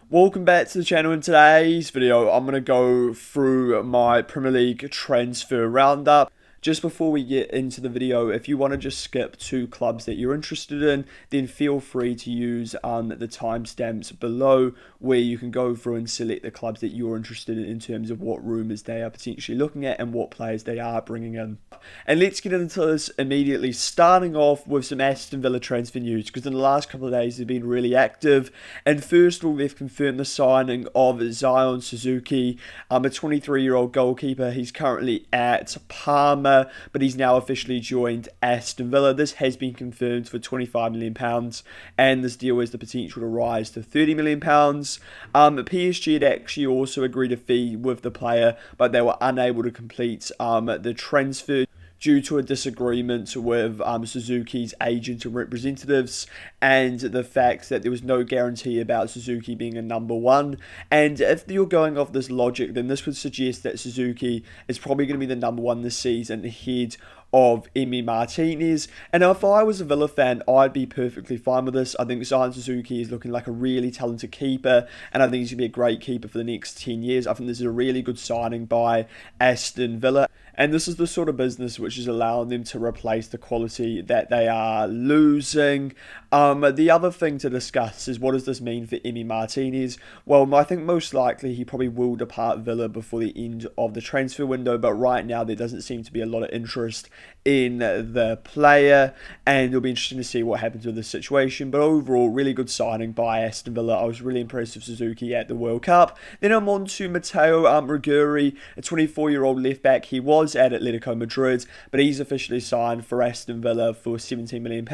Welcome back to the channel. In today's video, I'm going to go through my Premier League transfer roundup. Just before we get into the video, if you want to just skip to clubs that you're interested in, then feel free to use the timestamps below where you can go through and select the clubs that you're interested in terms of what rumours they are potentially looking at and what players they are bringing in. And let's get into this immediately, starting off with some Aston Villa transfer news, because in the last couple of days they've been really active. And first of all, they've confirmed the signing of Zion Suzuki, a 23-year-old goalkeeper. He's currently at Parma, but he's now officially joined Aston Villa. This has been confirmed for £25 million, and this deal has the potential to rise to £30 million. PSG had actually also agreed a fee with the player, but they were unable to complete the transfer due to a disagreement with Suzuki's agent and representatives, and the fact that there was no guarantee about Suzuki being a number one. And if you're going off this logic, then this would suggest that Suzuki is probably going to be the number one this season ahead of Emi Martinez. And if I was a Villa fan, I'd be perfectly fine with this. I think Zion Suzuki is looking like a really talented keeper, and I think he's going to be a great keeper for the next 10 years. I think this is a really good signing by Aston Villa, and this is the sort of business which is allowing them to replace the quality that they are losing. The other thing to discuss is, what does this mean for Emi Martinez? Well, I think most likely he probably will depart Villa before the end of the transfer window, but right now there doesn't seem to be a lot of interest in the player, and it'll be interesting to see what happens with this situation. But overall, really good signing by Aston Villa. I was really impressed with Suzuki at the World Cup. Then I'm on to Matteo Riguri, a 24-year-old left back. He was at Atletico Madrid, but he's officially signed for Aston Villa for £17 million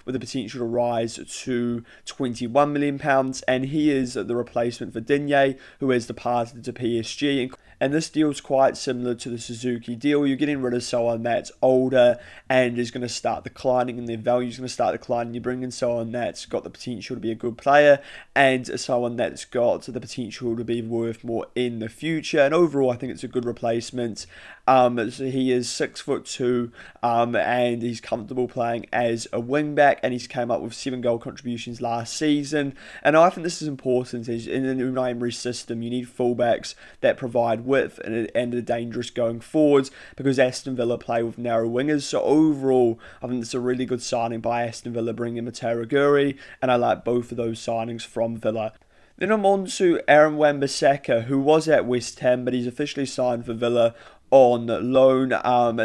with the potential to rise to £21 million, and he is the replacement for Digne, who has departed to PSG. And this deal is quite similar to the Suzuki deal. You're getting rid of someone that's older and is going to start declining, and their value is going to start declining. You bring in someone that's got the potential to be a good player and someone that's got the potential to be worth more in the future. And overall, I think it's a good replacement. So he is 6'2", and he's comfortable playing as a wing back, and he's came up with 7 goal contributions last season. And I think this is important. Is in the Unai Emery system, you need fullbacks that provide width and are dangerous going forwards, because Aston Villa play with narrow wingers. So overall, I think it's a really good signing by Aston Villa, bringing in Matteo Riguri, and I like both of those signings from Villa. Then I'm on to Aaron Wan-Bissaka, who was at West Ham, but he's officially signed for Villa on loan.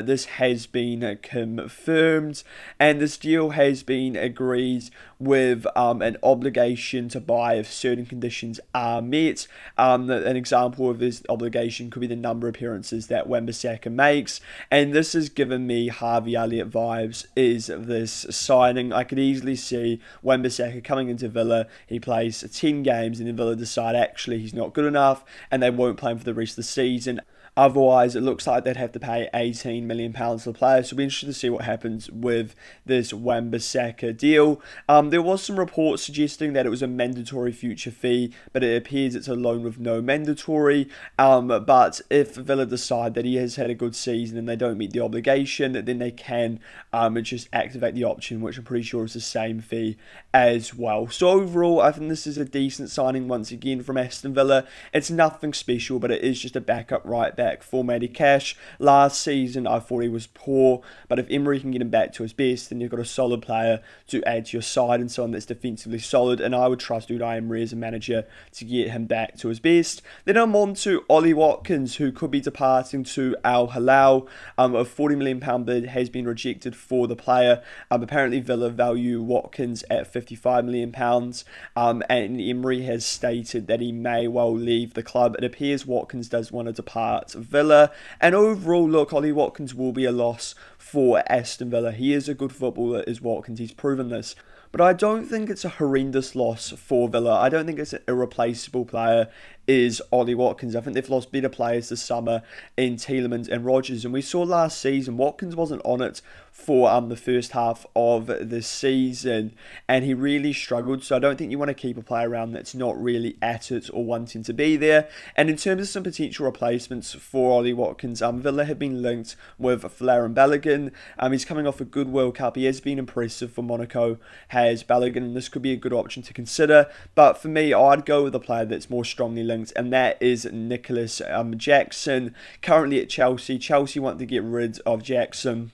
This has been confirmed, and this deal has been agreed with an obligation to buy if certain conditions are met. An example of this obligation could be the number of appearances that Wan-Bissaka makes, and this has given me Harvey Elliott vibes. Is this signing? I could easily see Wan-Bissaka coming into Villa, he plays 10 games, and then Villa decide actually he's not good enough and they won't play him for the rest of the season. Otherwise, it looks like they'd have to pay £18 million for the player. So it'll be interesting to see what happens with this Wan-Bissaka deal. There was some reports suggesting that it was a mandatory future fee, but it appears it's a loan with no mandatory. But if Villa decide that he has had a good season and they don't meet the obligation, then they can just activate the option, which I'm pretty sure is the same fee as well. So overall, I think this is a decent signing once again from Aston Villa. It's nothing special, but it is just a backup right back for Matty Cash. Last season, I thought he was poor, but if Emery can get him back to his best, then you've got a solid player to add to your side and someone that's defensively solid, and I would trust Unai Emery as a manager to get him back to his best. Then I'm on to Ollie Watkins, who could be departing to Al Hilal. A £40 million bid has been rejected for the player. Apparently, Villa value Watkins at £55 million, and Emery has stated that he may well leave the club. It appears Watkins does want to depart Villa, and overall, look, Ollie Watkins will be a loss for Aston Villa. He is a good footballer, is Watkins, he's proven this. But I don't think it's a horrendous loss for Villa. I don't think it's an irreplaceable player, is Ollie Watkins. I think they've lost better players this summer in Tielemans and Rodgers. And we saw last season, Watkins wasn't on it for the first half of the season, and he really struggled. So I don't think you want to keep a player around that's not really at it or wanting to be there. And in terms of some potential replacements for Ollie Watkins, Villa have been linked with Folarin Balogun. He's coming off a good World Cup. He has been impressive for Monaco, has Balogun, and this could be a good option to consider. But for me, I'd go with a player that's more strongly linked, and that is Nicholas Jackson, currently at Chelsea. Chelsea want to get rid of Jackson.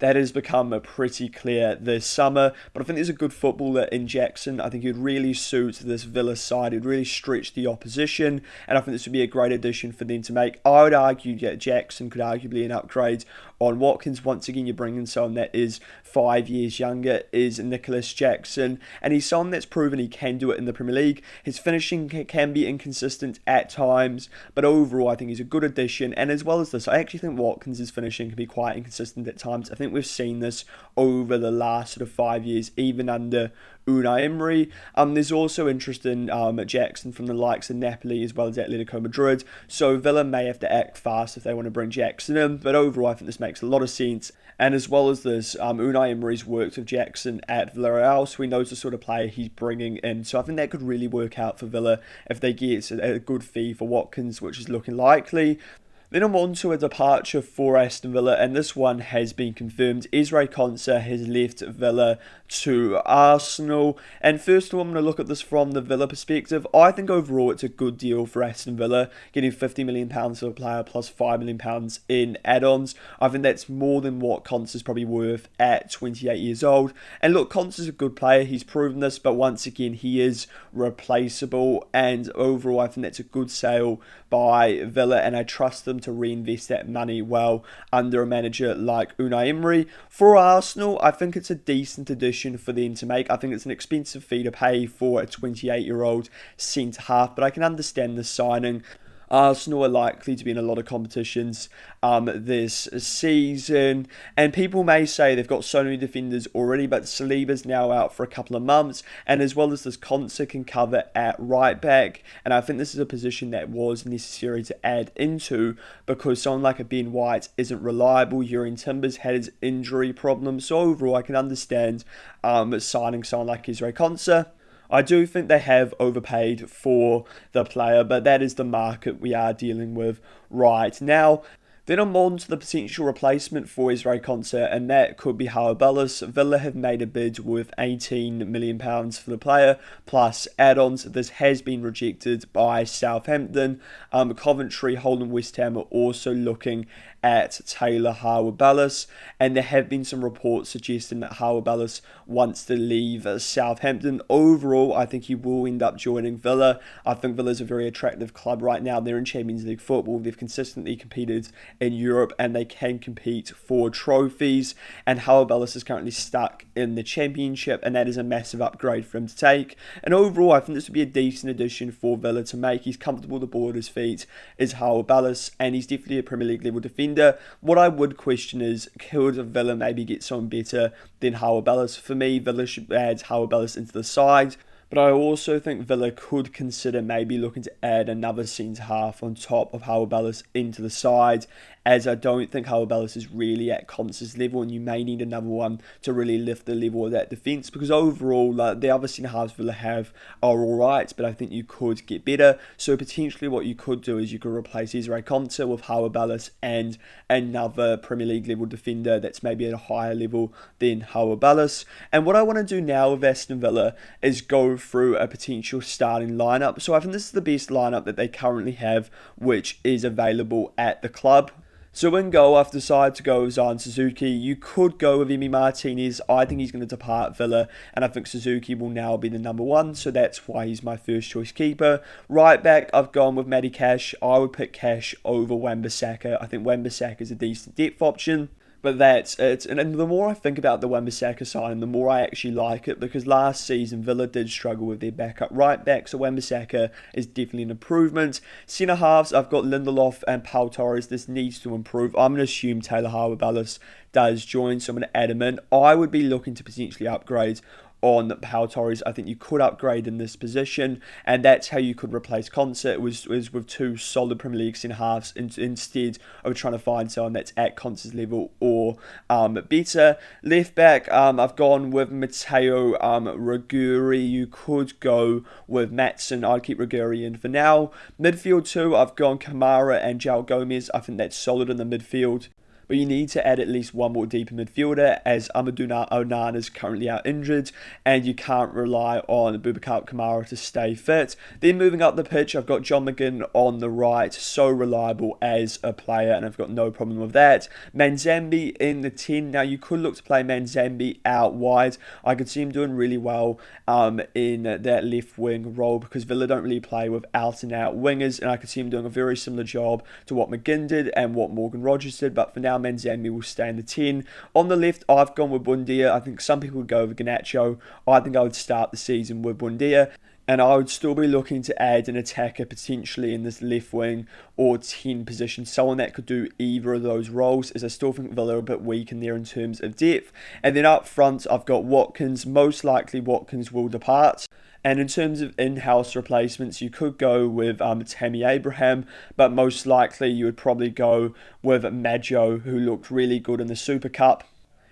That has become pretty clear this summer, but I think there's a good footballer in Jackson. I think he'd really suit this Villa side. He'd really stretch the opposition, and I think this would be a great addition for them to make. I would argue that Jackson could arguably be an upgrade on Watkins. Once again, you're bringing someone that is 5 years younger, is Nicholas Jackson, and he's someone that's proven he can do it in the Premier League. His finishing can be inconsistent at times, but overall I think he's a good addition. And as well as this, I actually think Watkins' finishing can be quite inconsistent at times. I think we've seen this over the last sort of 5 years, even under Unai Emery. There's also interest in Jackson from the likes of Napoli as well as Atletico Madrid, so Villa may have to act fast if they want to bring Jackson in, but overall I think this makes a lot of sense. And as well as this, Unai Emery's worked with Jackson at Villarreal, so he knows the sort of player he's bringing in, so I think that could really work out for Villa if they get a good fee for Watkins, which is looking likely. Then I'm on to a departure for Aston Villa, and this one has been confirmed. Ezri Konsa has left Villa to Arsenal. And first of all, I'm going to look at this from the Villa perspective. I think overall it's a good deal for Aston Villa, getting £50 million for a player plus £5 million in add-ons. I think that's more than what Konsa's probably worth at 28 years old. And look, Konsa's a good player, he's proven this, but once again, he is replaceable. And overall, I think that's a good sale by Villa, and I trust them to reinvest that money well under a manager like Unai Emery. For Arsenal, I think it's a decent addition for them to make. I think it's an expensive fee to pay for a 28-year-old centre-half, but I can understand the signing. Arsenal are likely to be in a lot of competitions this season, and people may say they've got so many defenders already, but Saliba's now out for a couple of months, and as well as this, Konsa can cover at right back, and I think this is a position that was necessary to add into because someone like a Ben White isn't reliable. Jurrien Timbers had his injury problems, so overall I can understand signing someone like Ezri Konsa. I do think they have overpaid for the player, but that is the market we are dealing with right now. Then I'm on to the potential replacement for Ezri Konsa, and that could be Howard Bellis. Villa have made a bid worth £18 million for the player, plus add-ons. This has been rejected by Southampton. Coventry, Hull and West Ham are also looking at Taylor Harwood-Bellis, and there have been some reports suggesting that Harwood-Bellis wants to leave Southampton. Overall, I think he will end up joining Villa. I think Villa's a very attractive club right now. They're in Champions League football. They've consistently competed in Europe, and they can compete for trophies, and Harwood-Bellis is currently stuck in the Championship, and that is a massive upgrade for him to take. And overall, I think this would be a decent addition for Villa to make. He's comfortable, the ball at his feet is Harwood-Bellis, and he's definitely a Premier League level defender. What I would question is, could Villa maybe get someone better than Harwood-Bellis? For me, Villa should add Harwood-Bellis into the side. But I also think Villa could consider maybe looking to add another centre-half on top of Harwood-Bellis into the side, as I don't think Harwood-Bellis is really at Konsa's level, and you may need another one to really lift the level of that defence, because overall, the other centre-halves Villa have are alright, but I think you could get better. So potentially what you could do is you could replace Ezri Konsa with Harwood-Bellis and another Premier League level defender that's maybe at a higher level than Harwood-Bellis. And what I want to do now with Aston Villa is go through a potential starting lineup. So I think this is the best lineup that they currently have, which is available at the club. So in goal, I've decided to go with Zion Suzuki. You could go with Emi Martinez. I think he's going to depart Villa, and I think Suzuki will now be the number one, so that's why he's my first choice keeper. Right back, I've gone with Matty Cash. I would pick Cash over Wan-Bissaka. I think Wan-Bissaka is a decent depth option. But that's it. And the more I think about the Wan-Bissaka signing, the more I actually like it, because last season Villa did struggle with their backup right back, so Wan-Bissaka is definitely an improvement. Centre halves, I've got Lindelof and Pau Torres. This needs to improve. I'm going to assume Taylor Harwood-Bellis does join, so I'm going to add him in. I would be looking to potentially upgrade on Pau Torres. I think you could upgrade in this position, and that's how you could replace Concert, was with two solid Premier League centre-halves instead of trying to find someone that's at Concert's level or better. Left back, I've gone with Matteo Riguri. You could go with Matson. I'd keep Riguri in for now. Midfield too, I've gone Kamara and João Gomez. I think that's solid in the midfield. But you need to add at least one more deeper midfielder, as Amadou Onana is currently out injured, and you can't rely on Boubacar Kamara to stay fit. Then moving up the pitch, I've got John McGinn on the right, so reliable as a player, and I've got no problem with that. Manzambi in the 10. Now, you could look to play Manzambi out wide. I could see him doing really well in that left wing role, because Villa don't really play with out-and-out wingers, and I could see him doing a very similar job to what McGinn did and what Morgan Rogers did, but for now, Manzambi will stay in the 10. On the left, I've gone with Buendia. I think some people would go with Garnacho. I think I would start the season with Buendia, and I would still be looking to add an attacker potentially in this left wing or 10 position, someone that could do either of those roles, as I still think Villa are a bit weak in there in terms of depth. And then up front, I've got Watkins. Most likely Watkins will depart. And in terms of in-house replacements, you could go with Tammy Abraham, but most likely you would probably go with Maggio, who looked really good in the Super Cup,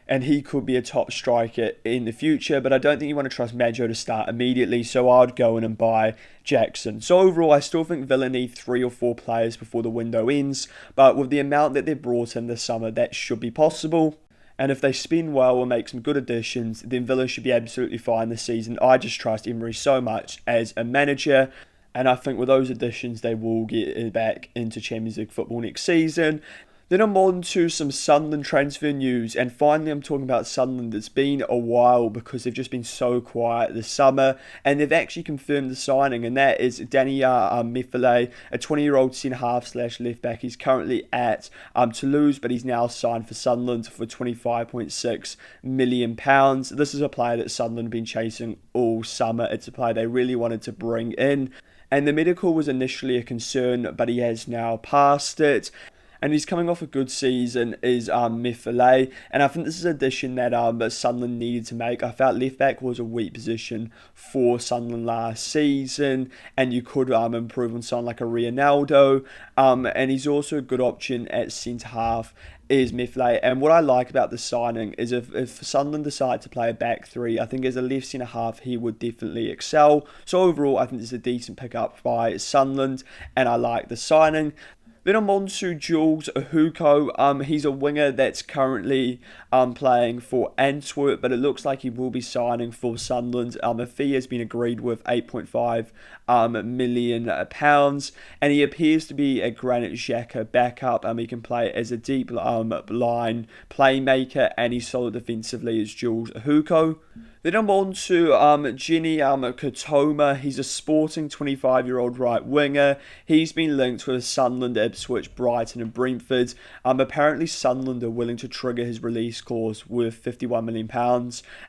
and he could be a top striker in the future, but I don't think you want to trust Maggio to start immediately, so I'd go in and buy Jackson. So overall, I still think Villa need 3 or 4 players before the window ends, but with the amount that they've brought in this summer, that should be possible. And if they spin well and make some good additions, then Villa should be absolutely fine this season. I just trust Emery so much as a manager. And I think with those additions, they will get back into Champions League football next season. Then I'm on to some Sunderland transfer news, and finally I'm talking about Sunderland. It's been a while because they've just been so quiet this summer, and they've actually confirmed the signing, and that is Dayann Methalie, a 20-year-old centre-half / left-back. He's currently at Toulouse, but he's now signed for Sunderland for £25.6 million. This is a player that Sunderland have been chasing all summer. It's a player they really wanted to bring in, and the medical was initially a concern, but he has now passed it. And he's coming off a good season, is Methalie. And I think this is an addition that Sunderland needed to make. I felt left-back was a weak position for Sunderland last season, and you could improve on someone like a Ronaldo. And he's also a good option at centre-half, is Methalie. And what I like about the signing is if Sunderland decide to play a back three, I think as a left centre-half, he would definitely excel. So overall, I think this is a decent pickup by Sunderland, and I like the signing. Then I'm on to Jules Ahuko. He's a winger that's currently playing for Antwerp, but it looks like he will be signing for Sunderland. A fee has been agreed with £8.5 million, and he appears to be a Granit Xhaka backup. He can play as a deep line playmaker, and he's solid defensively as Jules Ahuko. Then I'm on to Jenny Katoma. He's a Sporting 25-year-old right winger. He's been linked with Sunderland, Ipswich, Brighton and Brentford. Apparently Sunderland are willing to trigger his release clause worth £51 million.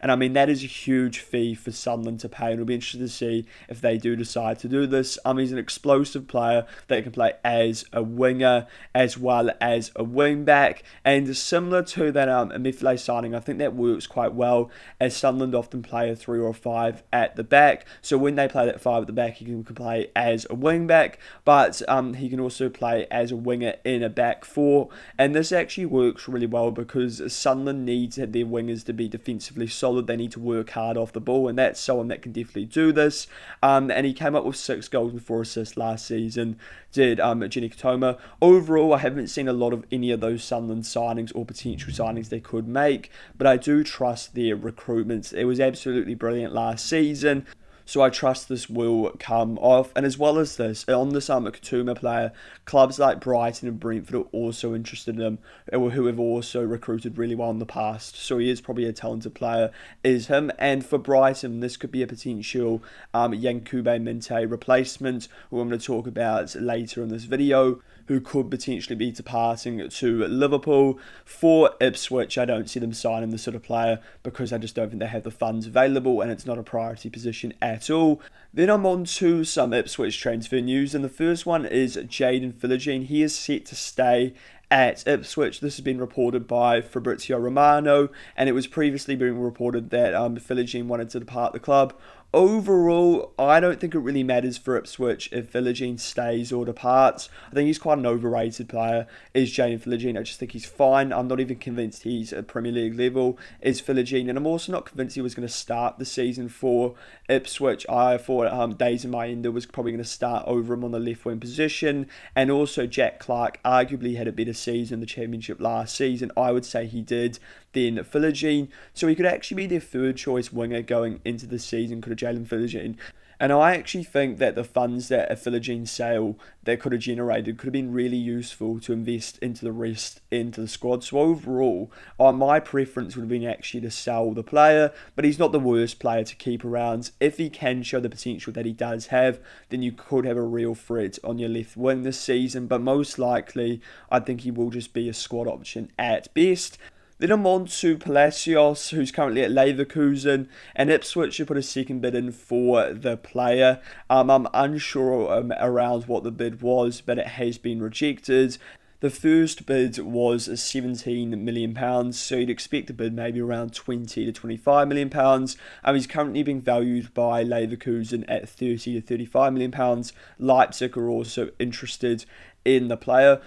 And I mean, that is a huge fee for Sunderland to pay. And it'll be interesting to see if they do decide to do this. He's an explosive player that can play as a winger as well as a wing back. And similar to that Methalie signing, I think that works quite well, as Sunderland often play a 3 or 5 at the back. So when they play that 5 at the back, he can play as a wing back, but he can also play as a winger in a back 4. And this actually works really well because Sunderland needs their wingers to be defensively solid. They need to work hard off the ball, and that's someone that can definitely do this. And he came up with 6 goals and 4 assists last season, did Jenny Katoma. Overall, I haven't seen a lot of any of those Sunderland signings or potential signings they could make, but I do trust their recruitment. It was absolutely brilliant last season, so I trust this will come off. And as well as this, on this Katuma player, clubs like Brighton and Brentford are also interested in him, who have also recruited really well in the past. So he is probably a talented player, is him. And for Brighton, this could be a potential Yankube Minte replacement, who I'm going to talk about later in this video, who could potentially be departing to Liverpool. For Ipswich, I don't see them signing this sort of player because I just don't think they have the funds available, and it's not a priority position at all. Then I'm on to some Ipswich transfer news, and the first one is Jaden Philogene. He is set to stay at Ipswich. This has been reported by Fabrizio Romano, and it was previously being reported that Philogene wanted to depart the club. Overall, I don't think it really matters for Ipswich if Philogene stays or departs. I think he's quite an overrated player, is Dayann Methalie. I just think he's fine. I'm not even convinced he's at Premier League level, is Philogene. And I'm also not convinced he was going to start the season for Ipswich. I thought Dayann Methalie was probably going to start over him on the left wing position. And also Jack Clarke arguably had a better season in the Championship last season. I would say he did than Philogene. So he could actually be their third choice winger going into the season, could have Dayann Philogene. And I actually think that the funds that a Philogene sale that could have generated could have been really useful to invest into the rest into the squad. So overall, my preference would have been actually to sell the player, but he's not the worst player to keep around. If he can show the potential that he does have, then you could have a real threat on your left wing this season, but most likely, I think he will just be a squad option at best. Then I'm on to Palacios, who's currently at Leverkusen, and Ipswich should put a second bid in for the player. I'm unsure around what the bid was, but it has been rejected. The first bid was £17 million, so you'd expect a bid maybe around £20 to £25 million. He's currently being valued by Leverkusen at £30 to £35 million. Leipzig are also interested in the player.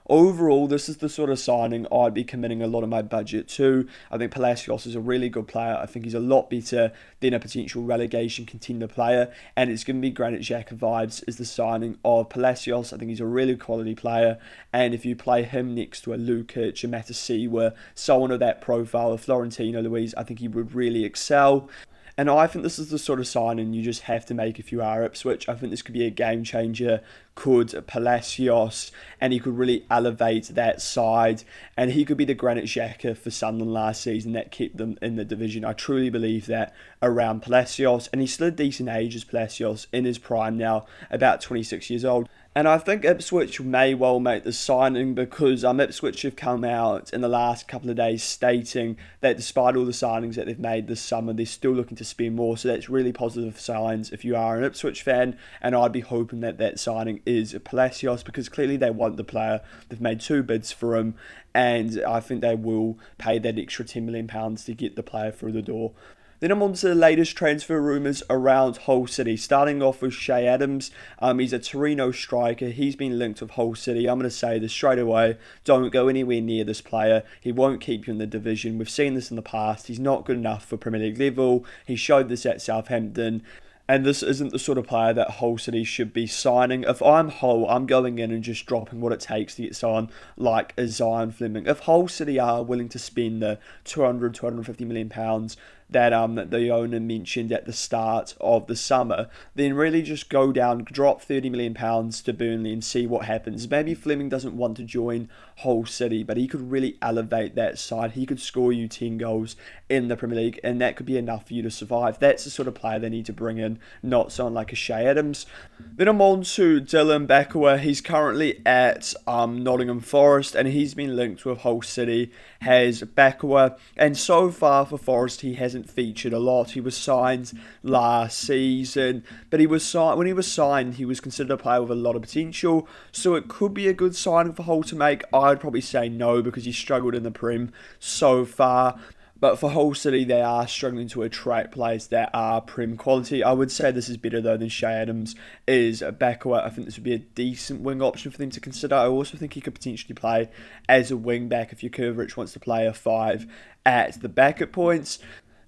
Overall, this is the sort of signing I'd be committing a lot of my budget to. I think Palacios is a really good player. I think he's a lot better than a potential relegation contender player. And it's going to be Granit Xhaka vibes as the signing of Palacios. I think he's a really quality player. And if you play him next to a Lukic, a Matasiwa, someone of that profile, a Florentino Luis, I think he would really excel. And I think this is the sort of signing you just have to make if you are Ipswich. I think this could be a game changer. Could Palacios, and he could really elevate that side, and he could be the Granit Xhaka for Sunderland last season that kept them in the division. I truly believe that around Palacios, and he's still a decent age as Palacios, in his prime now, about 26 years old. And I think Ipswich may well make the signing because Ipswich have come out in the last couple of days stating that despite all the signings that they've made this summer, they're still looking to spend more. So that's really positive signs if you are an Ipswich fan. And I'd be hoping that that signing is Palacios because clearly they want the player. They've made 2 bids for him. And I think they will pay that extra £10 million to get the player through the door. Then I'm on to the latest transfer rumours around Hull City. Starting off with Che Adams. He's a Torino striker. He's been linked with Hull City. I'm going to say this straight away. Don't go anywhere near this player. He won't keep you in the division. We've seen this in the past. He's not good enough for Premier League level. He showed this at Southampton. And this isn't the sort of player that Hull City should be signing. If I'm Hull, I'm going in and just dropping what it takes to get someone like a Zion Fleming. If Hull City are willing to spend the £250 million that the owner mentioned at the start of the summer, then really just go down, drop £30 million to Burnley and see what happens. Maybe Fleming doesn't want to join Hull City, but he could really elevate that side. He could score you 10 goals in the Premier League, and that could be enough for you to survive. That's the sort of player they need to bring in, not someone like a Che Adams. Then I'm on to Dylan Bakwa. He's currently at Nottingham Forest, and he's been linked with Hull City, has Bakwa, and so far for Forest, he hasn't featured a lot. He was signed last season, but when he was signed, he was considered a player with a lot of potential, so it could be a good signing for Hull to make. I'd probably say no because he struggled in the Prem so far. But for Hull City, they are struggling to attract players that are Prem quality. I would say this is better though than Che Adams is Bakwa. I think this would be a decent wing option for them to consider. I also think he could potentially play as a wing back if Jukovic wants to play a 5 at the back at points.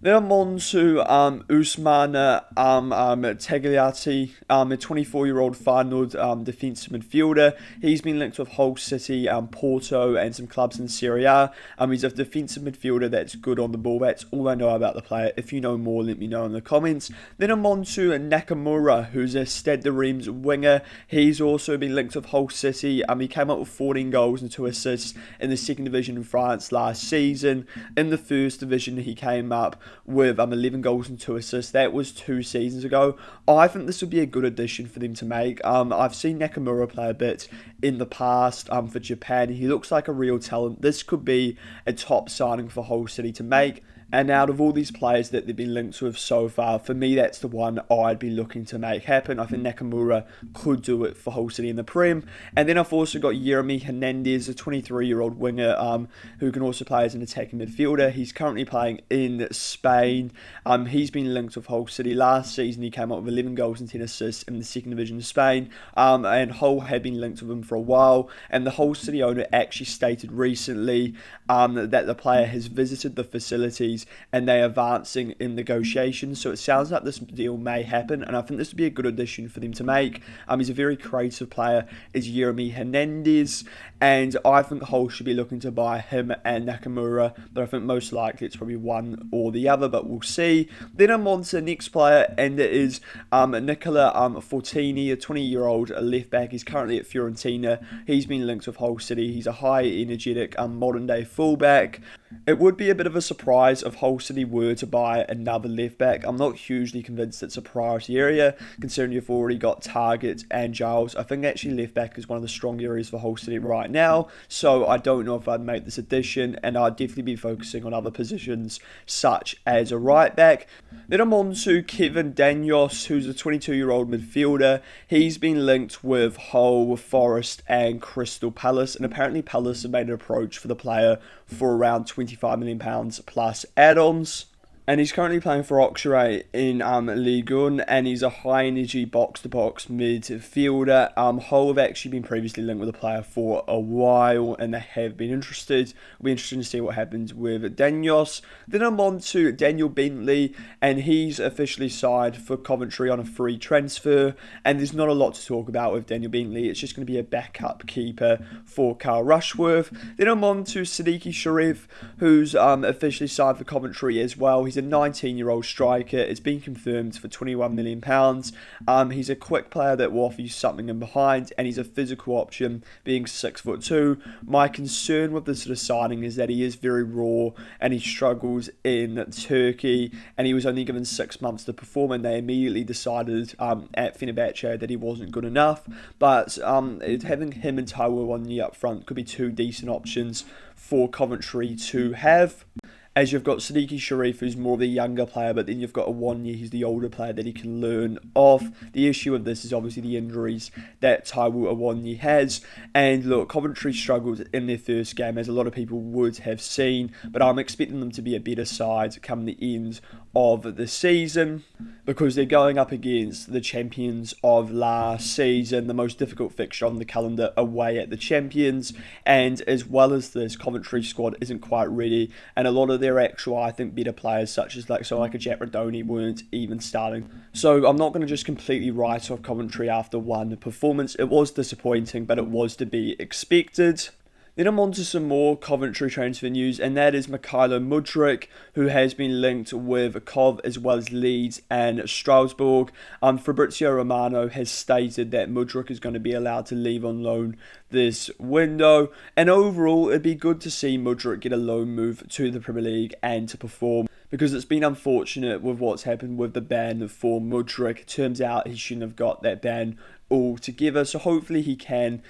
Then I'm on to Ousmane Tagliati, a 24-year-old Feyenoord defensive midfielder. He's been linked with Hull City, Porto, and some clubs in Serie A. He's a defensive midfielder that's good on the ball. That's all I know about the player. If you know more, let me know in the comments. Then I'm on to Nakamura, who's a Stade de Reims winger. He's also been linked with Hull City. He came up with 14 goals and 2 assists in the second division in France last season. In the first division, he came up with 11 goals and 2 assists. That was 2 seasons ago. I think this would be a good addition for them to make. I've seen Nakamura play a bit in the past for Japan. He looks like a real talent. This could be a top signing for Hull City to make. And out of all these players that they've been linked with so far, for me, that's the one I'd be looking to make happen. I think Nakamura could do it for Hull City in the Prem. And then I've also got Yeremy Hernandez, a 23-year-old winger who can also play as an attacking midfielder. He's currently playing in Spain. He's been linked with Hull City. Last season, he came up with 11 goals and 10 assists in the second division of Spain. And Hull had been linked with him for a while. And the Hull City owner actually stated recently that the player has visited the facilities and they are advancing in negotiations. So it sounds like this deal may happen, and I think this would be a good addition for them to make. He's a very creative player, is Yeremy Hernandez, and I think Hull should be looking to buy him and Nakamura, but I think most likely it's probably one or the other, but we'll see. Then I'm on to the next player, and it is Nicola Fortini, a 20-year-old left back. He's currently at Fiorentina. He's been linked with Hull City. He's a high energetic modern day fullback. It would be a bit of a surprise if Hull City were to buy another left back. I'm not hugely convinced it's a priority area, considering you've already got Target and Giles. I think actually left back is one of the strong areas for Hull City right now, so I don't know if I'd make this addition, and I'd definitely be focusing on other positions such as a right back. Then I'm on to Kevin Danios, who's a 22-year-old midfielder. He's been linked with Hull, Forest and Crystal Palace, and apparently Palace have made an approach for the player for around £25 million plus add-ons. And he's currently playing for Auxerre in Ligue 1, and he's a high-energy box-to-box midfielder. Hull have actually been previously linked with the player for a while, and they have been interested. It'll be interesting to see what happens with Danios. Then I'm on to Daniel Bentley, and he's officially signed for Coventry on a free transfer, and there's not a lot to talk about with Daniel Bentley. It's just going to be a backup keeper for Carl Rushworth. Then I'm on to Siddiqui Sharif, who's officially signed for Coventry as well. He's a 19-year-old striker. It's been confirmed for £21 million. He's a quick player that will offer you something in behind, and he's a physical option, being 6'2". My concern with this sort of signing is that he is very raw, and he struggles in Turkey, and he was only given 6 months to perform, and they immediately decided at Fenerbahce that he wasn't good enough. But having him and Taiwo 1 year up front could be two decent options for Coventry to have. As you've got Siddiqui Sharif, who's more of the younger player, but then you've got a 1 year, he's the older player that he can learn off. The issue of this is obviously the injuries that Taiwo 1 year has. And look, Coventry struggled in their first game, as a lot of people would have seen, but I'm expecting them to be a better side come the end of the season, because they're going up against the champions of last season, the most difficult fixture on the calendar, away at the champions. And as well as this, Coventry squad isn't quite ready, and a lot of their actual, I think, better players, such as like a Jack Radoni, weren't even starting. So I'm not going to just completely write off Coventry after one performance. It was disappointing, but it was to be expected. Then I'm on to some more Coventry transfer news, and that is Mykhailo Mudryk, who has been linked with Cov as well as Leeds and Strasbourg. Fabrizio Romano has stated that Mudryk is going to be allowed to leave on loan this window, and overall it'd be good to see Mudryk get a loan move to the Premier League and to perform, because it's been unfortunate with what's happened with the ban for Mudryk. It turns out he shouldn't have got that ban altogether, so hopefully he can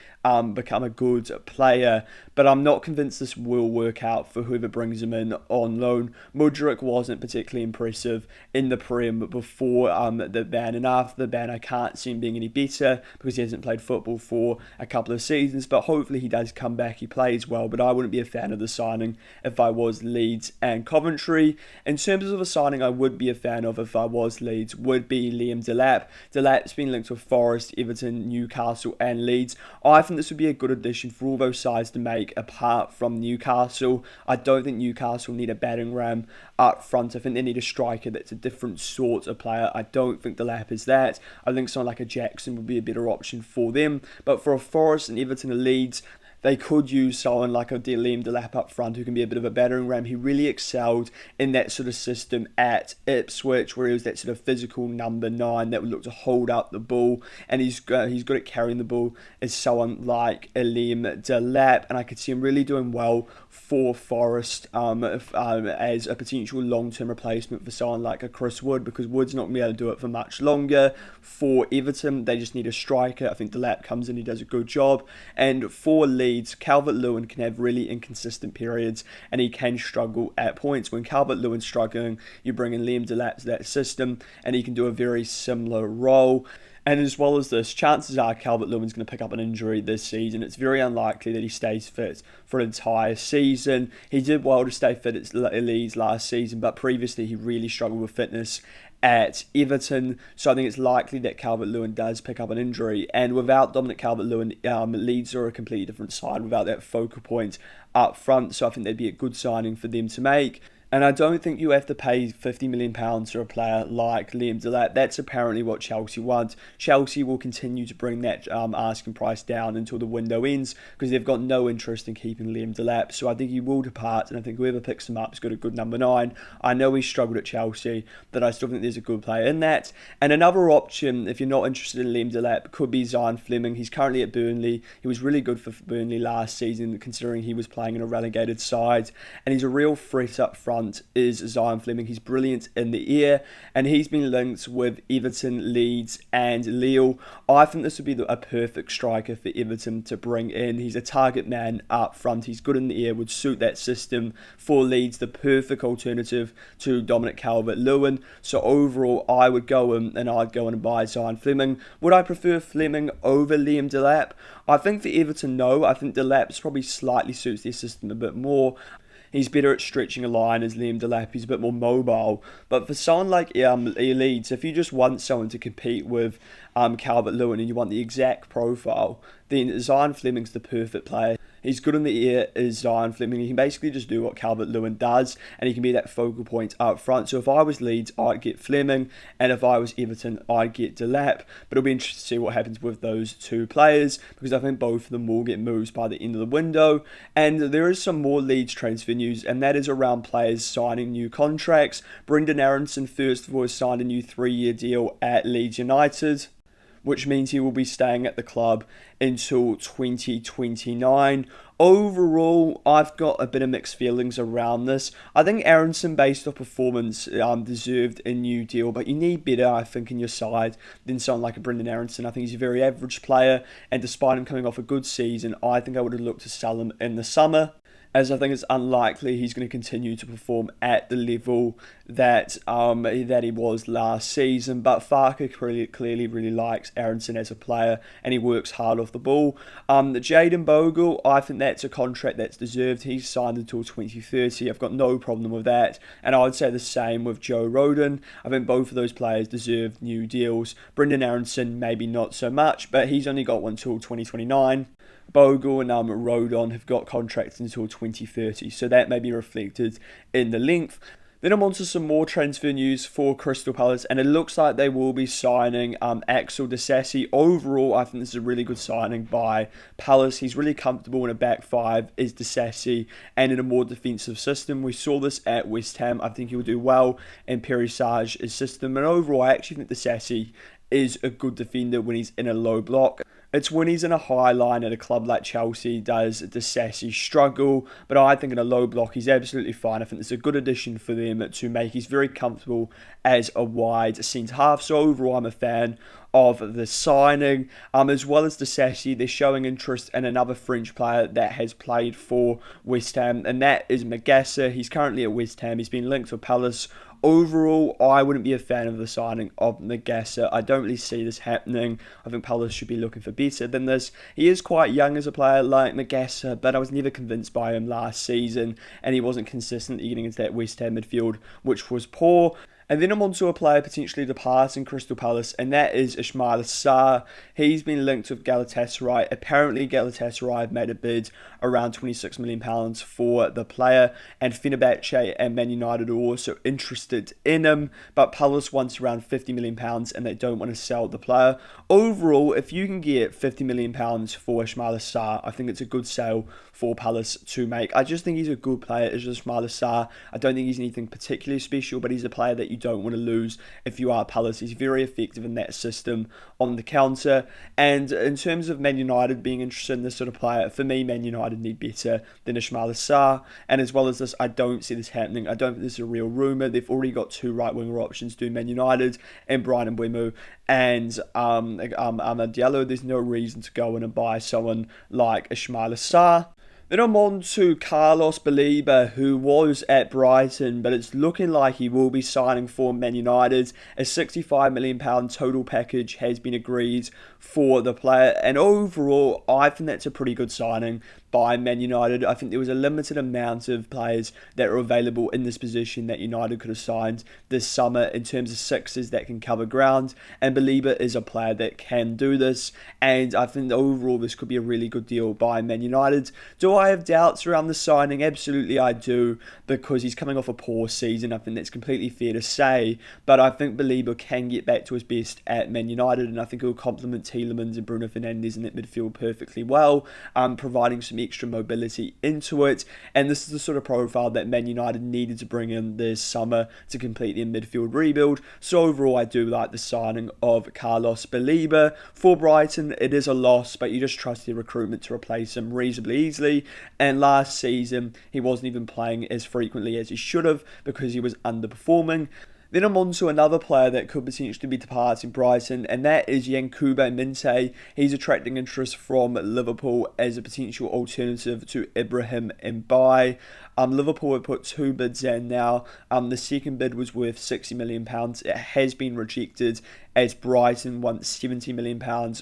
become a good player, but I'm not convinced this will work out for whoever brings him in on loan. Mudryk wasn't particularly impressive in the Prem before the ban, and after the ban I can't see him being any better, because he hasn't played football for a couple of seasons, but hopefully he does come back, he plays well. But I wouldn't be a fan of the signing if I was Leeds and Coventry. In terms of a signing I would be a fan of if I was Leeds, would be Liam Delap. Delap's been linked with Forest, Everton, Newcastle and Leeds. I think this would be a good addition for all those sides to make, apart from Newcastle. I don't think Newcastle need a battering ram up front. I think they need a striker that's a different sort of player. I don't think Delap is that. I think someone like a Jackson would be a better option for them. But for a Forest and Everton and Leeds, they could use someone like a Liam Delap up front, who can be a bit of a battering ram. He really excelled in that sort of system at Ipswich, where he was that sort of physical number 9 that would look to hold up the ball, and he's good at carrying the ball as someone like Liam Delap, and I could see him really doing well for Forest as a potential long-term replacement for someone like a Chris Wood, because Wood's not going to be able to do it for much longer. For Everton, they just need a striker. I think Delap comes in, he does a good job. And for Leeds, Leeds, Calvert-Lewin can have really inconsistent periods and he can struggle at points. When Calvert-Lewin's struggling, you bring in Liam Delap to that system and he can do a very similar role. And as well as this, chances are Calvert-Lewin's going to pick up an injury this season. It's very unlikely that he stays fit for an entire season. He did well to stay fit at Leeds last season, but previously he really struggled with fitness at Everton, so I think it's likely that Calvert-Lewin does pick up an injury. And without Dominic Calvert-Lewin, Leeds are a completely different side without that focal point up front, so I think that'd be a good signing for them to make. And I don't think you have to pay £50 million for a player like Liam Delap. That's apparently what Chelsea want. Chelsea will continue to bring that asking price down until the window ends because they've got no interest in keeping Liam Delap. So I think he will depart, and I think whoever picks him up has got a good number 9. I know he struggled at Chelsea, but I still think there's a good player in that. And another option, if you're not interested in Liam Delap, could be Zayn Fleming. He's currently at Burnley. He was really good for Burnley last season, considering he was playing in a relegated side. And he's a real threat up front is Zayn Fleming. He's brilliant in the air and he's been linked with Everton, Leeds and Lille. I think this would be a perfect striker for Everton to bring in. He's a target man up front. He's good in the air, would suit that system for Leeds, the perfect alternative to Dominic Calvert-Lewin. So overall, I would go in and I'd go in and buy Zayn Fleming. Would I prefer Fleming over Liam Delap? I think for Everton, no. I think Delap probably slightly suits their system a bit more. He's better at stretching a line as Liam Delap. He's a bit more mobile. But for someone like Leeds, if you just want someone to compete with Calvert-Lewin and you want the exact profile, then Zayn Fleming's the perfect player. He's good in the air as Zayn Fleming. He can basically just do what Calvert-Lewin does, and he can be that focal point up front. So if I was Leeds, I'd get Fleming, and if I was Everton, I'd get Delap. But it'll be interesting to see what happens with those two players, because I think both of them will get moves by the end of the window. And there is some more Leeds transfer news, and that is around players signing new contracts. Brenden Aaronson, first of all, has signed a new 3-year deal at Leeds United, which means he will be staying at the club until 2029. Overall, I've got a bit of mixed feelings around this. I think Aaronson, based off performance, deserved a new deal, but you need better, I think, in your side than someone like a Brenden Aaronson. I think he's a very average player, and despite him coming off a good season, I think I would have looked to sell him in the summer, as I think it's unlikely he's going to continue to perform at the level that he was last season. But Farke clearly really likes Aaronson as a player, and he works hard off the ball. Jayden Bogle, I think that's a contract that's deserved. He's signed until 2030. I've got no problem with that. And I would say the same with Joe Rodon. I think both of those players deserve new deals. Brenden Aaronson, maybe not so much, but he's only got one until 2029. Bogle and Rodon have got contracts until 2030, so that may be reflected in the length. Then I'm on to some more transfer news for Crystal Palace, and it looks like they will be signing Axel Disasi. Overall, I think this is a really good signing by Palace. He's really comfortable in a back five, is Disasi, and in a more defensive system. We saw this at West Ham. I think he will do well in Perissage's system, and overall, I actually think Disasi is a good defender when he's in a low block. It's when he's in a high line at a club like Chelsea does Disasi struggle, but I think in a low block he's absolutely fine. I think it's a good addition for them to make. He's very comfortable as a wide centre-half, so overall I'm a fan of the signing. As well as Disasi, they're showing interest in another French player that has played for West Ham, and that is Magassa. He's currently at West Ham. He's been linked with Palace. Overall, I wouldn't be a fan of the signing of Magassa. I don't really see this happening. I think Palace should be looking for better than this. He is quite young as a player like Magassa, but I was never convinced by him last season, and he wasn't consistently getting into that West Ham midfield, which was poor. And then I'm on to a player potentially departing Crystal Palace, and that is Ismail Sarr. He's been linked with Galatasaray. Apparently, Galatasaray have made a bid around £26 million for the player, and Fenerbahce and Man United are also interested in him, but Palace wants around £50 million, and they don't want to sell the player. Overall, if you can get £50 million for Ismail Sarr, I think it's a good sale for Palace to make. I just think he's a good player, Ismail Sarr. I don't think he's anything particularly special, but he's a player that you don't want to lose if you are Palace. He's very effective in that system on the counter. And in terms of Man United being interested in this sort of player, for me, Man United need better than Ismaila Sarr. And as well as this, I don't see this happening. I don't think this is a real rumour. They've already got 2 right-winger options, doing Man United and Brian Mbeumo and Amad Diallo. There's no reason to go in and buy someone like Ismaila Sarr. Then I'm on to Carlos Baleba, who was at Brighton, but it's looking like he will be signing for Man United. A £65 million total package has been agreed for the player, and overall, I think that's a pretty good signing by Man United. I think there was a limited amount of players that are available in this position that United could have signed this summer in terms of sixes that can cover ground, and Baleba is a player that can do this, and I think overall this could be a really good deal by Man United. Do I have doubts around the signing? Absolutely I do, because he's coming off a poor season. I think that's completely fair to say, but I think Baleba can get back to his best at Man United, and I think he'll complement Tielemans and Bruno Fernandes in that midfield perfectly well, providing some extra mobility into it. And this is the sort of profile that Man United needed to bring in this summer to complete their midfield rebuild. So overall, I do like the signing of Carlos Baleba. For Brighton, it is a loss, but you just trust their recruitment to replace him reasonably easily. And last season, he wasn't even playing as frequently as he should have because he was underperforming. Then I'm on to another player that could potentially be departing Brighton, and that is Yankuba Minte. He's attracting interest from Liverpool as a potential alternative to Ibrahim Mbaye. Liverpool have put 2 bids in now. The second bid was worth £60 million. It has been rejected as Brighton wants £70 million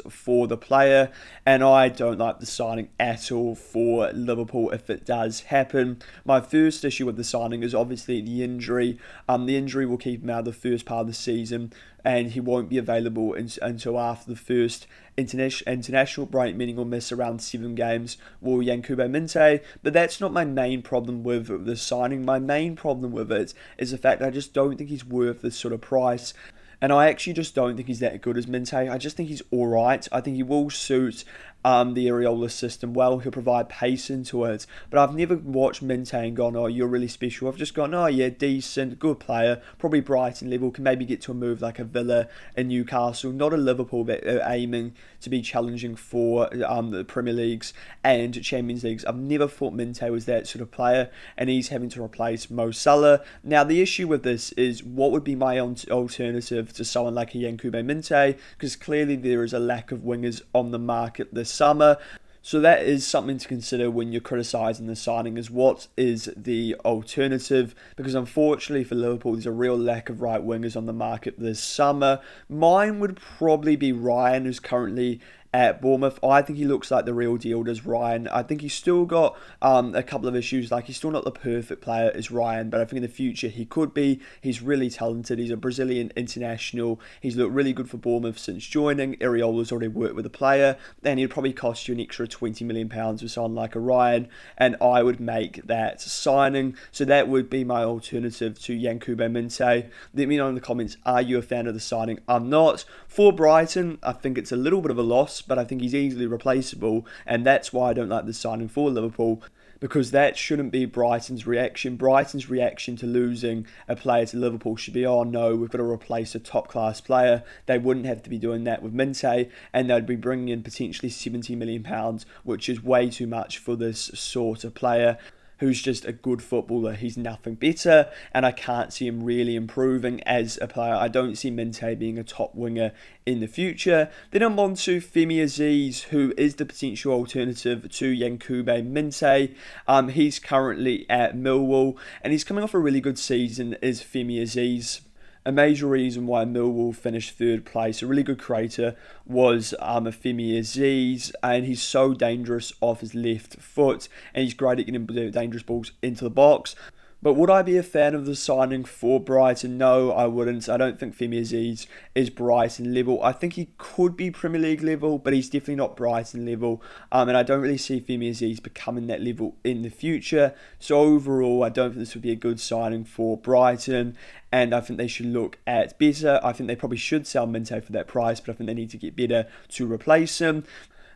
for the player, and I don't like the signing at all for Liverpool if it does happen. My first issue with the signing is obviously the injury. The injury will keep him out of the first part of the season, and he won't be available until after the first international break, meaning he'll miss around 7 games with Yankuba Minte. But that's not my main problem with the signing. My main problem with it is the fact that I just don't think he's worth this sort of price. And I actually just don't think he's that good as Minte. I just think he's alright. I think he will suit the Areola system well. He'll provide pace into it. But I've never watched Minte and gone, oh, you're really special. I've just gone, oh yeah, decent, good player, probably Brighton level, can maybe get to a move like a Villa and Newcastle. Not a Liverpool that are aiming to be challenging for the Premier Leagues and Champions Leagues. I've never thought Minte was that sort of player, and he's having to replace Mo Salah. Now, the issue with this is what would be my alternative to someone like a Yankuba Minte, because clearly there is a lack of wingers on the market this summer. So that is something to consider when you're criticising the signing, is what is the alternative, because unfortunately for Liverpool there's a real lack of right wingers on the market this summer. Mine would probably be Ryan, who's currently at Bournemouth. I think he looks like the real deal, does Ryan. I think he's still got a couple of issues, like he's still not the perfect player as Ryan, but I think in the future he could be. He's really talented. He's a Brazilian international. He's looked really good for Bournemouth since joining. Areola's already worked with the player, and he'd probably cost you an extra £20 million with someone like a Ryan, and I would make that signing. So that would be my alternative to Yankuba Minte. Let me know in the comments, are you a fan of the signing? I'm not. For Brighton, I think it's a little bit of a loss, but I think he's easily replaceable, and that's why I don't like the signing for Liverpool, because that shouldn't be Brighton's reaction. Brighton's reaction to losing a player to Liverpool should be, oh no, we've got to replace a top-class player. They wouldn't have to be doing that with Minte, and they'd be bringing in potentially £70 million, which is way too much for this sort of player who's just a good footballer. He's nothing better, and I can't see him really improving as a player. I don't see Minte being a top winger in the future. Then I'm on to Femi Aziz, who is the potential alternative to Yankuba Minte. He's currently at Millwall, and he's coming off a really good season as Femi Aziz. A major reason why Millwall finished 3rd place, a really good creator, was Femi Aziz, and he's so dangerous off his left foot, and he's great at getting dangerous balls into the box. But would I be a fan of the signing for Brighton? No, I wouldn't. I don't think Femi Aziz is Brighton level. I think he could be Premier League level, but he's definitely not Brighton level. And I don't really see Femi Aziz becoming that level in the future. So overall, I don't think this would be a good signing for Brighton, and I think they should look at better. I think they probably should sell Minte for that price, but I think they need to get better to replace him.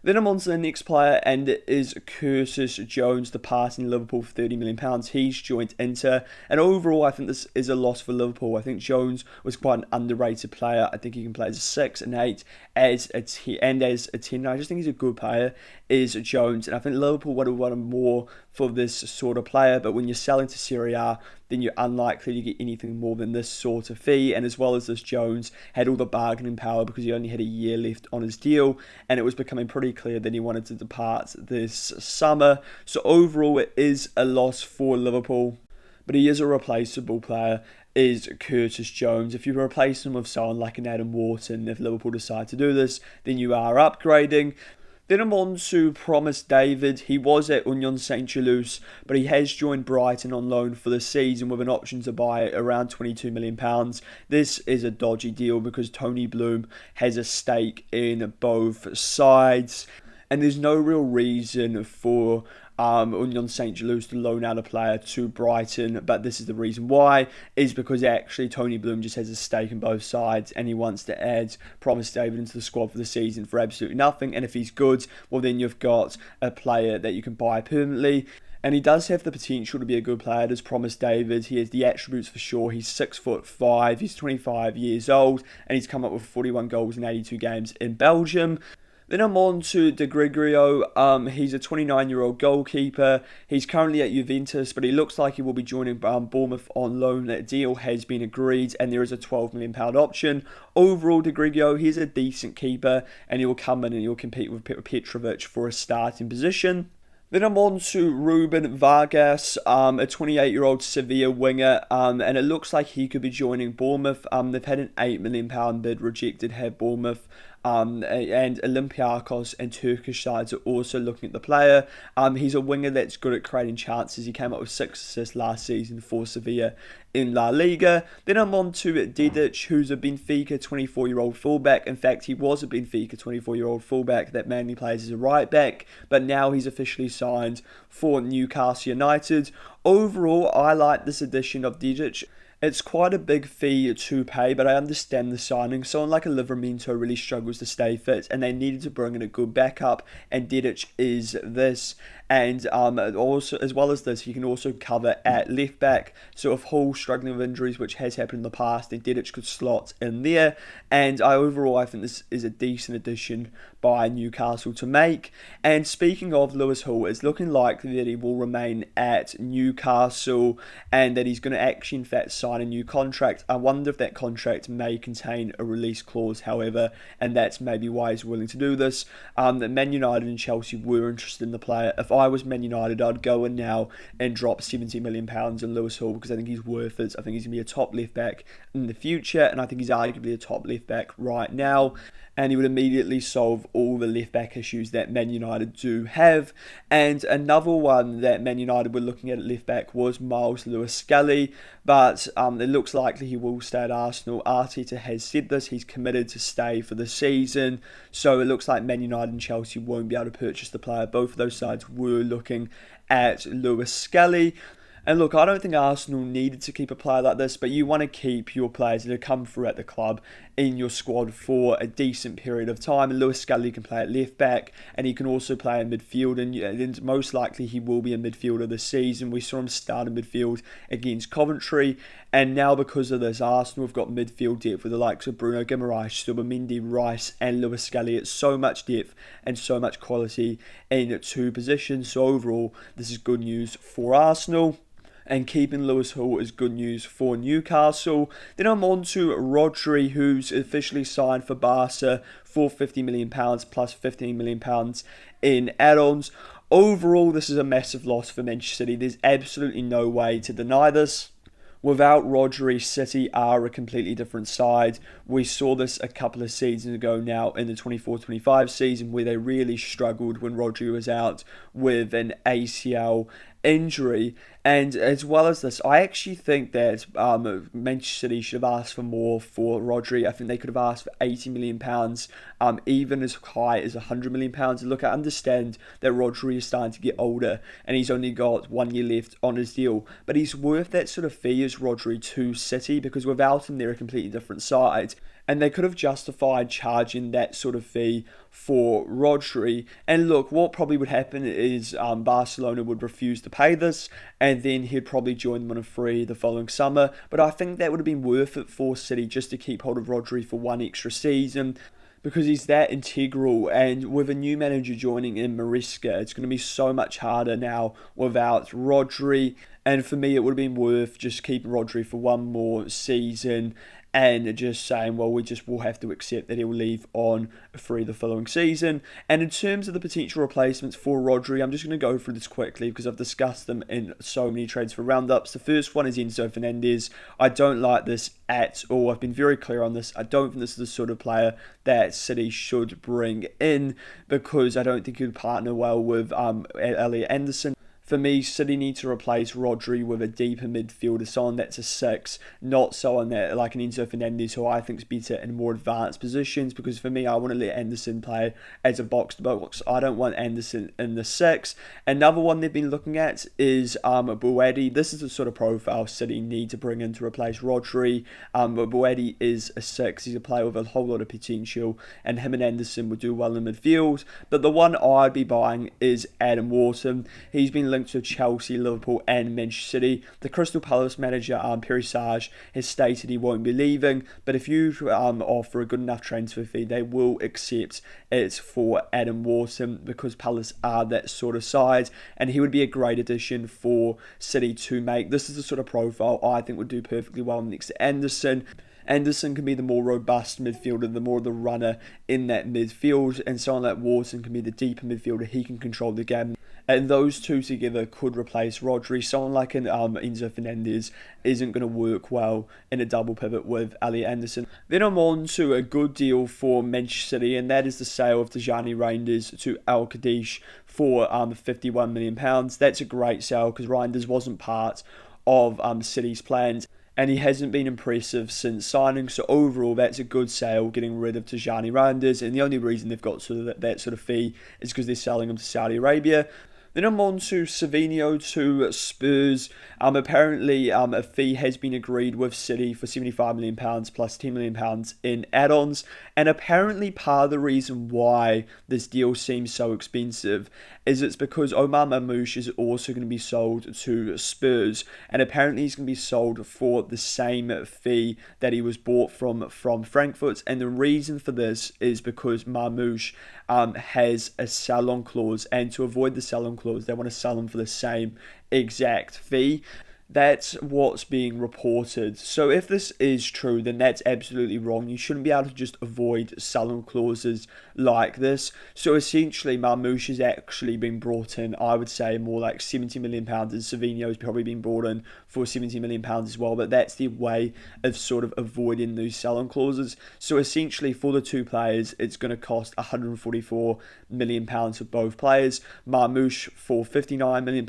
Then I'm on to the next player, and it is Curtis Jones, departing Liverpool for £30 million. He's joined Inter, and overall, I think this is a loss for Liverpool. I think Jones was quite an underrated player. I think he can play as a 6, an 8, as a 10, and as a 10. I just think he's a good player, is Jones, and I think Liverpool would have wanted more for this sort of player, but when you're selling to Serie A, then you're unlikely to get anything more than this sort of fee. And as well as this, Jones had all the bargaining power because he only had a year left on his deal, and it was becoming pretty clear that he wanted to depart this summer. So overall, it is a loss for Liverpool, but he is a replaceable player, is Curtis Jones. If you replace him with someone like an Adam Wharton, if Liverpool decide to do this, then you are upgrading. Then I'm on to Promise David. He was at Union Saint-Gilloise, but he has joined Brighton on loan for the season with an option to buy around £22 million. This is a dodgy deal because Tony Bloom has a stake in both sides, and there's no real reason for Union Saint-Gilloise to loan out a player to Brighton, but this is the reason why, is because actually Tony Bloom just has a stake in both sides, and he wants to add Promise David into the squad for the season for absolutely nothing. And if he's good, well, then you've got a player that you can buy permanently. And he does have the potential to be a good player, as Promise David. He has the attributes for sure. He's 6'5", he's 25 years old, and he's come up with 41 goals in 82 games in Belgium. Then I'm on to De Gregorio. He's a 29-year-old goalkeeper. He's currently at Juventus, but he looks like he will be joining Bournemouth on loan. That deal has been agreed, and there is a £12 million option. Overall, De Gregorio, he's a decent keeper, and he will come in and he'll compete with Petrovic for a starting position. Then I'm on to Ruben Vargas, a 28-year-old Sevilla winger, and it looks like he could be joining Bournemouth. They've had an £8 million bid rejected, have Bournemouth. And Olympiacos and Turkish sides are also looking at the player. He's a winger that's good at creating chances. He came up with 6 assists last season for Sevilla in La Liga. Then I'm on to Dedic, who's a Benfica 24-year-old fullback. In fact, he was a Benfica 24-year-old fullback that mainly plays as a right back, but now he's officially signed for Newcastle United. Overall, I like this addition of Dedic. It's quite a big fee to pay, but I understand the signing. Someone like a Livramento really struggles to stay fit, and they needed to bring in a good backup, and Dedic is this. And also, as well as this, he can also cover at left back. So if Hall's struggling with injuries, which has happened in the past, then Dedic could slot in there. And I think this is a decent addition by Newcastle to make. And speaking of Lewis Hall, it's looking likely that he will remain at Newcastle, and that he's going to actually, in fact, sign a new contract. I wonder if that contract may contain a release clause, however, and that's maybe why he's willing to do this. Man United and Chelsea were interested in the player. If I was Man United, I'd go in now and drop £70 million in Lewis Hall, because I think he's worth it. I think he's going to be a top left back in the future, and I think he's arguably a top left back right now. And he would immediately solve all the left-back issues that Man United do have. And another one that Man United were looking at left-back was Miles Lewis-Skelly, but it looks likely he will stay at Arsenal. Arteta has said this, he's committed to stay for the season, so it looks like Man United and Chelsea won't be able to purchase the player. Both of those sides were looking at Lewis-Skelly. And look, I don't think Arsenal needed to keep a player like this, but you want to keep your players that have come through at the club in your squad for a decent period of time. And Lewis-Skelly can play at left back, and he can also play in midfield, and most likely he will be a midfielder this season. We saw him start in midfield against Coventry, and now because of this, Arsenal have got midfield depth with the likes of Bruno Guimaraes, Subamendi, Rice, and Lewis-Skelly. It's so much depth and so much quality in 2 positions. So overall, this is good news for Arsenal. And keeping Lewis Hall is good news for Newcastle. Then I'm on to Rodri, who's officially signed for Barca for £50 million plus £15 million in add-ons. Overall, this is a massive loss for Manchester City. There's absolutely no way to deny this. Without Rodri, City are a completely different side. We saw this a couple of seasons ago now in the 24-25 season, where they really struggled when Rodri was out with an ACL injury. And as well as this, I actually think that Manchester City should have asked for more for Rodri. I think they could have asked for £80 million, even as high as £100 million. Look, I understand that Rodri is starting to get older, and he's only got 1 year left on his deal, but he's worth that sort of fee as Rodri to City, because without him, they're a completely different side. and they could have justified charging that sort of fee for Rodri. And look, what probably would happen is Barcelona would refuse to pay this, and then he'd probably join them on a free the following summer. But I think that would have been worth it for City just to keep hold of Rodri for one extra season, because he's that integral. And with a new manager joining in Maresca, it's going to be so much harder now without Rodri. And for me, it would have been worth just keeping Rodri for one more season and just saying, well, we'll have to accept that he'll leave on free the following season. And in terms of the potential replacements for Rodri, I'm just going to go through this quickly because I've discussed them in so many transfer roundups. The first one is Enzo Fernandez. I don't like this at all. I've been very clear on this. I don't think this is the sort of player that City should bring in, because I don't think he would partner well with Elliot Anderson. For me, City need to replace Rodri with a deeper midfielder, someone that's a 6, not someone that like an Enzo Fernandez, who I think is better in more advanced positions, because for me, I want to let Anderson play as a box-to-box. I don't want Anderson in the 6. Another one they've been looking at is Boadi. This is the sort of profile City need to bring in to replace Rodri. But Boadi is a 6. He's a player with a whole lot of potential, and him and Anderson would do well in midfield. But the one I'd be buying is Adam Wharton. He's been linked to Chelsea, Liverpool and Manchester City. The Crystal Palace manager, Perry Sage, has stated he won't be leaving, but if you offer a good enough transfer fee, they will accept it for Adam Wharton, because Palace are that sort of side, and he would be a great addition for City to make. This is the sort of profile I think would do perfectly well next to Anderson. Anderson can be the more robust midfielder, the more the runner in that midfield, and someone like Wharton can be the deeper midfielder. He can control the game. And those two together could replace Rodri. Someone like an Enzo Fernandez isn't going to work well in a double pivot with Elliot Anderson. Then I'm on to a good deal for Manchester City, and that is the sale of Dayann Methalie to Al Qadish for £51 million. That's a great sale, because Reinders wasn't part of City's plans, and he hasn't been impressive since signing. So overall, that's a good sale, getting rid of Tijani Reinders. And the only reason they've got sort of that sort of fee is because they're selling him to Saudi Arabia. Then I'm on to Savinho to Spurs. Apparently, a fee has been agreed with City for £75 million plus £10 million in add-ons. And apparently part of the reason why this deal seems so expensive is it's because Omar Mamouche is also going to be sold to Spurs. And apparently he's going to be sold for the same fee that he was bought from Frankfurt. And the reason for this is because Mamouche has a sell-on clause. And to avoid the sell-on clause, they want to sell him for the same exact fee. That's what's being reported. So if this is true, then that's absolutely wrong. You shouldn't be able to just avoid sell-on clauses like this. So essentially, Mamouche has actually been brought in, I would say, more like £70 million, and Savinho has probably been brought in for £70 million as well. But that's the way of sort of avoiding those sell-on clauses. So essentially, for the two players, it's going to cost £144 million for both players. Mamouche for £59 million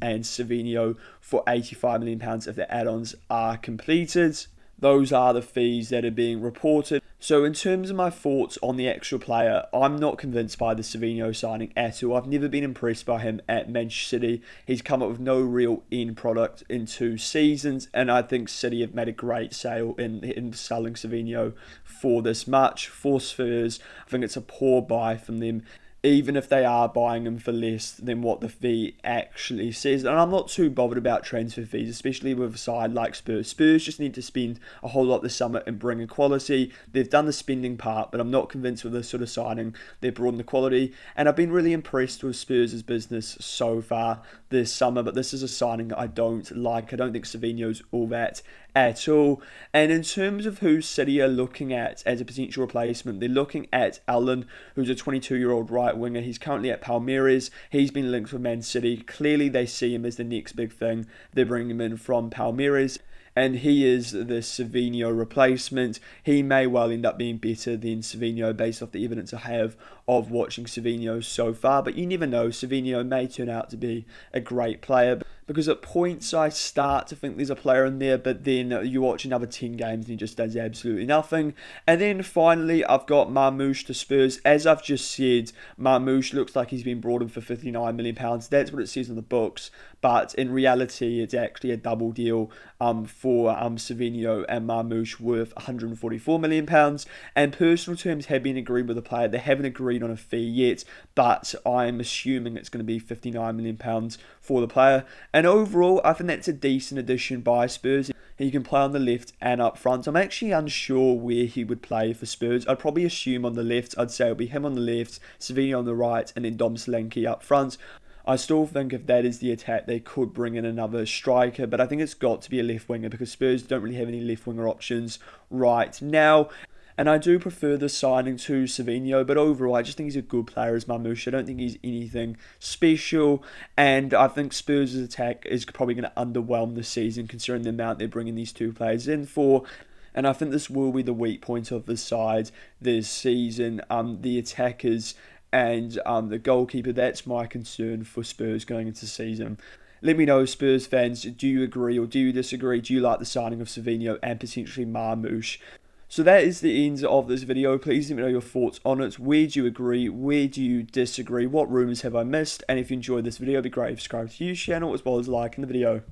and Savinho for £85 million if the add-ons are completed. Those are the fees that are being reported. So in terms of my thoughts on the actual player, I'm not convinced by the Savinho signing at all. I've never been impressed by him at Manchester City. He's come up with no real end product in 2 seasons, and I think City have made a great sale in selling Savinho for this much. For Spurs, I think it's a poor buy from them, even if they are buying him for less than what the fee actually says. And I'm not too bothered about transfer fees, especially with a side like Spurs. Spurs just need to spend a whole lot this summer and bring in quality. They've done the spending part, but I'm not convinced with this sort of signing they've brought in the quality. And I've been really impressed with Spurs' business so far this summer, but this is a signing I don't like. I don't think Savinho's all that at all. And in terms of who City are looking at as a potential replacement, they're looking at Allen, who's a 22-year-old right winger. He's currently at Palmeiras. He's been linked with Man City. Clearly they see him as the next big thing. They're bringing him in from Palmeiras, and he is the Savinho replacement. He may well end up being better than Savinho based off the evidence I have of watching Savinho so far, but you never know. Savinho may turn out to be a great player. because at points I start to think there's a player in there, but then you watch another 10 games and he just does absolutely nothing. And then finally, I've got Marmoush to Spurs. As I've just said, Marmoush looks like he's been brought in for £59 million. That's what it says on the books, but in reality, it's actually a double deal for Savinho and Marmoush worth £144 million. And personal terms have been agreed with the player. They haven't agreed on a fee yet, but I'm assuming it's going to be £59 million for the player. And overall, I think that's a decent addition by Spurs. He can play on the left and up front. I'm actually unsure where he would play for Spurs. I'd probably assume on the left. I'd say it'll be him on the left, Savinho on the right, and then Dom Solanke up front. I still think if that is the attack, they could bring in another striker, but I think it's got to be a left winger because Spurs don't really have any left winger options right now. And I do prefer the signing to Savinho, but overall, I just think he's a good player as Marmoush. I don't think he's anything special, and I think Spurs' attack is probably going to underwhelm this season, considering the amount they're bringing these two players in for. And I think this will be the weak point of the side this season. The attackers and the goalkeeper, that's my concern for Spurs going into the season. Let me know, Spurs fans, do you agree or do you disagree? Do you like the signing of Savinho and potentially Marmoush? So that is the end of this video. Please let me know your thoughts on it. Where do you agree? Where do you disagree? What rumours have I missed? And if you enjoyed this video, it'd be great if you subscribe to the channel as well as liking the video.